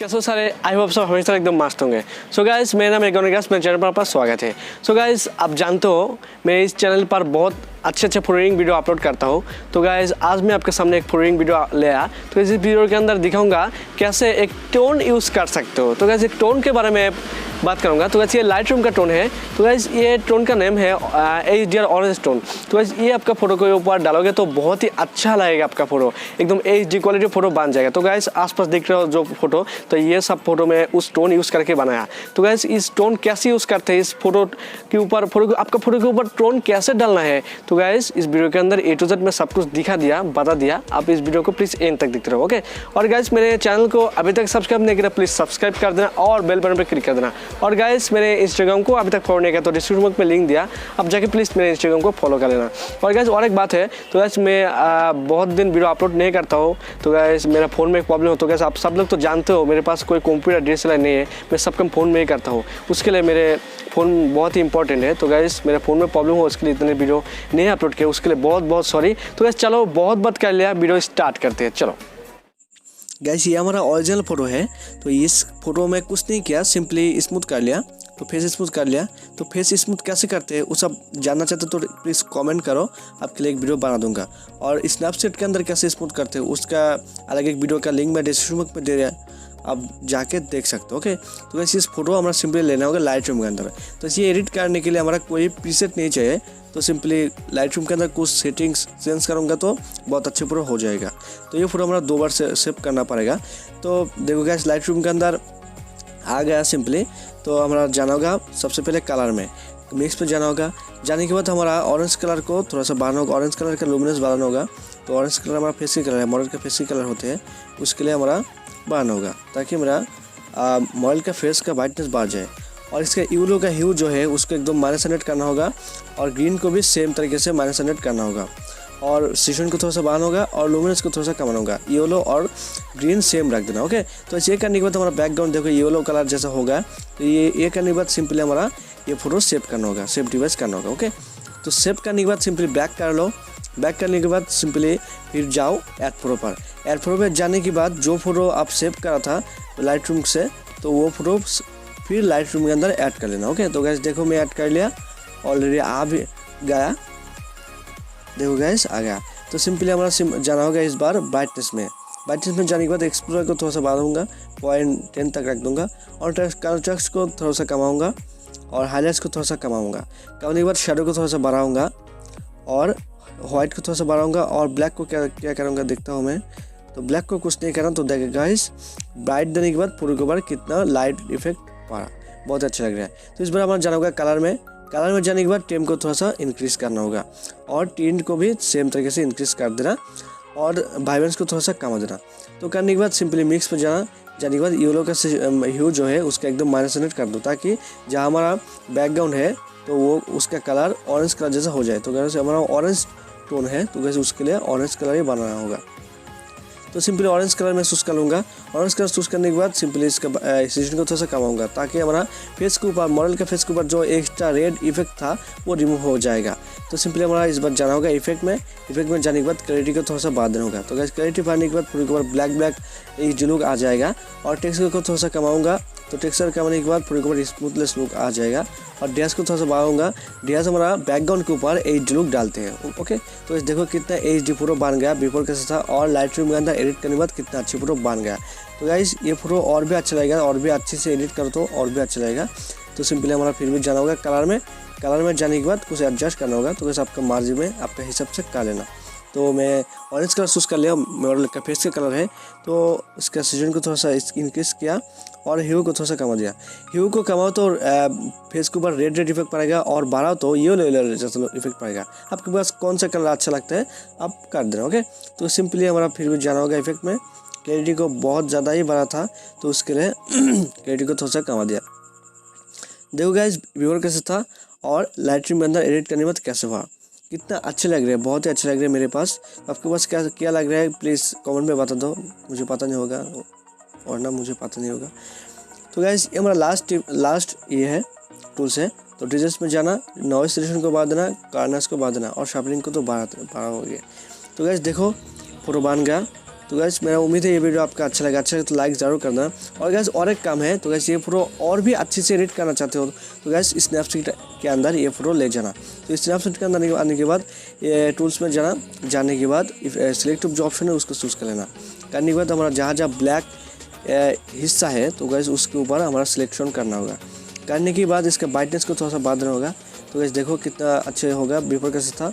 कैसे हो सारे? आई होप सब हमेशा एकदम मस्त होंगे। सो गाइस, मेरा नाम है अनिक, मेरे चैनल पर आपका स्वागत है। सो गाइस, आप जानते हो मैं इस चैनल पर बहुत अच्छे फोटोइंग वीडियो अपलोड करता हूँ। तो गाइस, आज मैं आपके सामने एक फोटोइंग वीडियो ले आया। तो इस वीडियो के अंदर दिखाऊंगा कैसे एक टोन यूज़ कर सकते हो। तो गाइस, एक टोन के बारे में बात करूंगा। तो गाइस, ये लाइटरूम का टोन है। तो गाइस, ये टोन का नेम है HDR ऑरेंज टोन। तो गाइस, ये आपका फोटो के ऊपर डालोगे तो बहुत ही अच्छा लगेगा। आपका फोटो एकदम HD क्वालिटी फोटो बन जाएगा। तो गाइस, आसपास देख रहे हो जो फोटो, तो ये सब फोटो में उस टोन यूज़ करके बनाया। तो गाइस, इस टोन कैसे यूज़ करते हैं, इस फोटो के ऊपर आपका फोटो के ऊपर टोन कैसे डालना है। तो गाइस, इस वीडियो के अंदर A to Z में सब कुछ दिखा दिया, बता दिया। आप इस वीडियो को प्लीज़ एंड तक देखते रहो, ओके। और गाइस, मेरे चैनल को अभी तक सब्सक्राइब नहीं किया, प्लीज़ सब्सक्राइब कर देना और बेल बटन पर क्लिक कर देना। और गाइस, मेरे इंस्टाग्राम को अभी तक फॉलो नहीं किया तो डिस्क्रिप्शन बॉक्स में लिंक दिया, अब जाके प्लीज़ मेरे इंस्टाग्राम को फॉलो कर लेना। और गाइस, और एक बात है, तो गाइस मैं बहुत दिन वीडियो अपलोड नहीं करता हूँ। तो गाइस, मेरा फ़ोन में एक प्रॉब्लम हो, तो गाइस आप सब लोग तो जानते हो मेरे पास कोई कंप्यूटर DSLR नहीं है, मैं सब काम फ़ोन में ही करता हूँ। उसके लिए मेरे फ़ोन बहुत ही इंपॉर्टेंट है। तो गाइस, मेरे फ़ोन में प्रॉब्लम हो, उसके लिए इतने वीडियो नहीं अपलोड किए, उसके लिए बहुत बहुत सॉरी। तो गाइस, चलो बहुत बात कर लिया, वीडियो स्टार्ट करते हैं। चलो गाइस, ये हमारा ओरिजिनल फोटो है। तो इस फोटो में कुछ नहीं किया, सिंपली स्मूथ कर लिया। तो फेस स्मूथ कर लिया। तो फेस स्मूथ कैसे करते हैं वो सब जानना चाहते हो तो प्लीज़ कमेंट करो, आपके लिए एक वीडियो बना दूंगा। और स्नैपचैट के अंदर कैसे स्मूथ करते हैं उसका अलग एक वीडियो का लिंक मैं डिस्क्रिप्शन बॉक्स में दे रहा, आप जाके देख सकते हो, ओके। तो वैसे इस फोटो हमारा सिंपली लेना होगा लाइटरूम के अंदर। तो इसे एडिट करने के लिए हमारा कोई प्रीसेट नहीं चाहिए। तो सिंपली लाइटरूम के अंदर कुछ सेटिंग्स चेंज करूँगा तो बहुत अच्छे फोटो हो जाएगा। तो ये फोटो हमारा 2 बार से सेव करना पड़ेगा। तो देखो गाइस, लाइटरूम के अंदर आ गया सिंपली। तो हमारा जाना होगा सबसे पहले कलर में, मिक्स पे जाना होगा। जाने के बाद हमारा ऑरेंज कलर को थोड़ा सा बढ़ाना होगा, ऑरेंज कलर का लुमिनस बढ़ाना होगा। तो ऑरेंज कलर हमारा फेस की कलर है, मॉडल के फेस की कलर होते हैं, उसके लिए हमारा बढ़ाना होगा ताकि मेरा मॉडल का फेस का ब्राइटनेस बढ़ जाए। और इसका यूलो का ह्यू जो है उसको एकदम -100 करना होगा। और ग्रीन को भी सेम तरीके से -100 करना होगा। और सिचुएशन को थोड़ा सा बढ़ाना होगा और लुमिनस को थोड़ा सा कमाना होगा। येलो और ग्रीन सेम रख देना, ओके। तो ये करने के बाद हमारा बैकग्राउंड देखो येलो कलर जैसा होगा। तो ये करने के बाद सिंपली हमारा ये फोटो सेव करना होगा, सेव डिवाइस करना होगा, ओके। तो सेव करने के बाद सिंपली बैक कर लो। बैक करने के बाद सिंपली फिर जाओ ऐड फोटो पर। ऐड फोटो पर जाने के बाद जो फोटो आप सेव करा था लाइटरूम से, तो वो फोटो फिर लाइटरूम के अंदर ऐड कर लेना, ओके। तो गाइस देखो, मैं ऐड कर लिया, ऑलरेडी आ भी गया। देखो गाइस, आ गया। तो सिंपली हमारा जाना होगा इस बार ब्राइटनेस में। ब्राइटनेस में जाने के बाद एक्सप्लोर को थोड़ा सा बढ़ाऊंगा, 0.10 तक रख दूंगा। और कॉन्ट्रास्ट को थोड़ा सा कमाऊंगा और हाईलाइट्स को थोड़ा सा कमाऊंगा। कमाने के बाद शेडो को थोड़ा सा बढ़ाऊंगा और वाइट को थोड़ा सा बढ़ाऊंगा। और ब्लैक को क्या करूँगा देखता हूँ मैं। तो ब्लैक को कुछ नहीं करना। तो देखिए गाइस, ब्राइट देने के बाद पूरे के ऊपर कितना लाइट इफेक्ट पड़ा, बहुत अच्छा लग रहा है। तो इस बार हमारा जाना होगा कलर में। कलर में जाने के बाद टेम को थोड़ा सा इंक्रीज करना होगा और टिंट को भी सेम तरीके से इंक्रीज कर देना और वाइब्रेंस को थोड़ा सा कमा देना। तो करने के बाद सिंपली मिक्स पर जाने के बाद येलो का ह्यू जो है उसका एकदम -100 कर दो ताकि जहाँ हमारा बैकग्राउंड है तो वो उसका कलर ऑरेंज कलर जैसा हो जाए। तो वैसे हमारा ऑरेंज टोन है, तो वैसे उसके लिए ऑरेंज कलर ही बनाना होगा। तो सिंपली ऑरेंज कलर में चूज़ कर लूँगा। ऑरेंज कलर चूज़ करने के बाद सिंपली इसका सिचुएशन को थोड़ा सा कमाऊँगा ताकि हमारा फेस के ऊपर, मॉडल के फेस के ऊपर जो एक्स्ट्रा रेड इफेक्ट था वो रिमूव हो जाएगा। तो सिंपली हमारा इस बार जाना होगा इफेक्ट में। इफेक्ट में जाने के बाद क्लैरिटी को थोड़ा सा बढ़ा देना होगा। तो गाइस, क्लैरिटी बढ़ाने के बाद पूरे के ऊपर ब्लैक एक लुक आ जाएगा। और टेक्सचर को थोड़ा सा कमाऊँगा। तो टेक्सचर कमाने के बाद पूरे के ऊपर स्मूथलेस लुक आ जाएगा। और डैश को थोड़ा सा बढ़ाऊंगा। डैश हमारा बैकग्राउंड के ऊपर HD लुक डालते हैं, ओके। तो इस देखो कितना HD फोटो बन गया, बिफोर कैसा था और लाइटरूम के अंदर एडिट करने के बाद कितना अच्छी फोटो बन गया। तो गाइस, ये फोटो और भी अच्छा लगेगा, और भी अच्छे से एडिट करो तो और भी अच्छा लगेगा। तो सिंपली हमारा फिर भी जाना होगा कलर में। कलर में जाने के बाद कुछ एडजस्ट करना होगा। तो वैसे आपका मर्जी में आपके हिसाब से कर लेना। तो मैं ऑरेंज कलर चूज़ कर लिया, मॉडल का फेस का कलर है। तो इसका सिचुएशन को थोड़ा सा इंक्रीज किया और ह्यू को थोड़ा सा कमा दिया। ह्यू को कमाओ तो फेस के ऊपर रेड इफेक्ट पड़ेगा और बढ़ाओ तो येलो जैसा इफेक्ट पड़ेगा। आपके पास कौन सा कलर अच्छा लगता है आप कर देना, ओके। तो सिंपली हमारा फिर भी जाना होगा इफेक्ट में। क्लैरिटी को बहुत ज़्यादा ही बढ़ा था तो उसके लिए क्लैरिटी को थोड़ा सा कमा दिया। देखो गाइस, व्यूअर कैसे था और लाइटरूम के अंदर एडिट करने के बाद कैसे हुआ, कितना अच्छे लग रहे हैं, बहुत ही अच्छे लग रहे हैं मेरे पास। आपके पास क्या लग रहा है प्लीज़ कमेंट में बता दो, मुझे पता नहीं होगा और ना मुझे पता नहीं होगा। तो गाइस, ये हमारा लास्ट ये है टूल्स है। तो डिटेल्स में जाना, नॉइस रिडक्शन को बढ़ा देना, कार्नेस को बढ़ा देना और शार्पनिंग को तो बढ़ा हो गया। तो गाइस देखो, फोटो बन गया तो गैस मेरा उम्मीद है ये वीडियो आपका अच्छा लगा तो लाइक ज़रूर करना। और गैस और एक काम है, तो गैस ये फ़ोटो और भी अच्छे से एडिट करना चाहते हो तो गैस स्नैपसीड के अंदर ये फ़ोटो ले जाना। तो स्नैपसीड के अंदर आने के बाद ये टूल्स में जाने के बाद सिलेक्टिव जो ऑप्शन है उसको चूज़ कर लेना। करने के बाद हमारा जहाँ ब्लैक हिस्सा है तो गैस उसके ऊपर हमारा सिलेक्शन करना होगा। करने के बाद इसका ब्राइटनेस को थोड़ा सा बढ़ाना होगा। तो गैस देखो कितना अच्छे होगा, बिफोर कैसे था,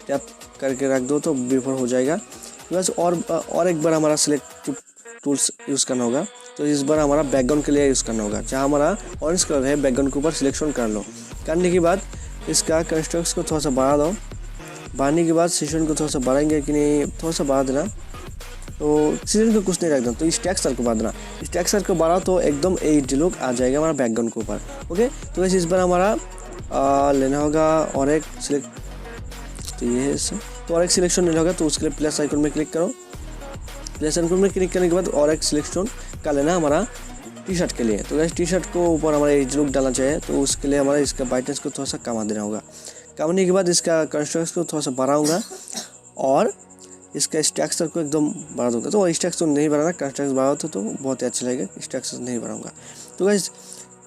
टैप करके रख दो तो बिफोर हो जाएगा। तो गैस और एक बार हमारा सिलेक्टिव टूल्स यूज़ करना होगा। तो इस बार हमारा बैकग्राउंड के लिए यूज़ करना होगा। जहाँ हमारा ऑरेंज कलर है बैकग्राउंड के ऊपर सिलेक्शन कर लो। करने के बाद इसका कंस्ट्रक्ट को थोड़ा सा बढ़ा दो। बढ़ाने के बाद सेशन को थोड़ा सा बढ़ाएंगे कि नहीं, थोड़ा सा बढ़ा देना। तो सीजन को कुछ नहीं रख दो, तो इस टेक्सचर को बढ़ाना। इस टेक्सचर को बढ़ा तो एकदम एच डी लुक आ जाएगा हमारा बैकग्राउंड के ऊपर। ओके, तो वैसे इस बार हमारा लेना होगा और एक सिलेक्ट, तो ये है इससे, तो और एक सिलेक्शन लेना होगा। तो उसके लिए प्लस आइकन में क्लिक करो। प्लस आइकन में क्लिक करने के बाद और एक सिलेक्शन का लेना हमारा टी शर्ट के लिए। तो वैसे टी शर्ट को ऊपर हमारा एच लुक डालना चाहिए। तो उसके लिए हमारा इसका ब्राइटनेस को थोड़ा सा कमा देना होगा। कमाने के बाद इसका कंस्ट्रक्ट को थोड़ा सा बढ़ाऊँगा और इसका स्ट्रक्चर को एकदम बढ़ा दूँगा। तो स्ट्रक्चर नहीं बढ़ाना, कंस्ट्रक्ट बढ़ाओ तो बहुत ही अच्छा लगेगा। स्ट्रक्चर नहीं बढ़ाऊँगा। तो गाइस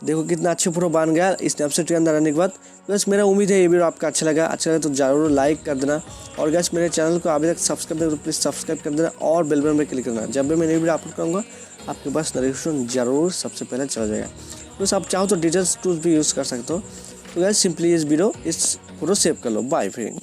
देखो कितना अच्छे फोटो बन गया स्नैपसीड के अंदर आने के बाद। बस मेरा उम्मीद है ये वीडियो आपका अच्छा लगा तो ज़रूर लाइक कर देना। और गैस मेरे चैनल को अभी तक सब्सक्राइब नहीं तो प्लीज़ सब्सक्राइब कर देना और बेल बटन में क्लिक करना। जब भी मैं नई वीडियो अपलोड करूँगा आपके पास नोटिफिकेशन ज़रूर सबसे पहले चला जाएगा। बस आप चाहो तो डिटेल्स टूल्स भी यूज़ कर सकते हो। तो गैस सिंपली इस वीडियो इस फोटो सेव कर लो। Bye friend.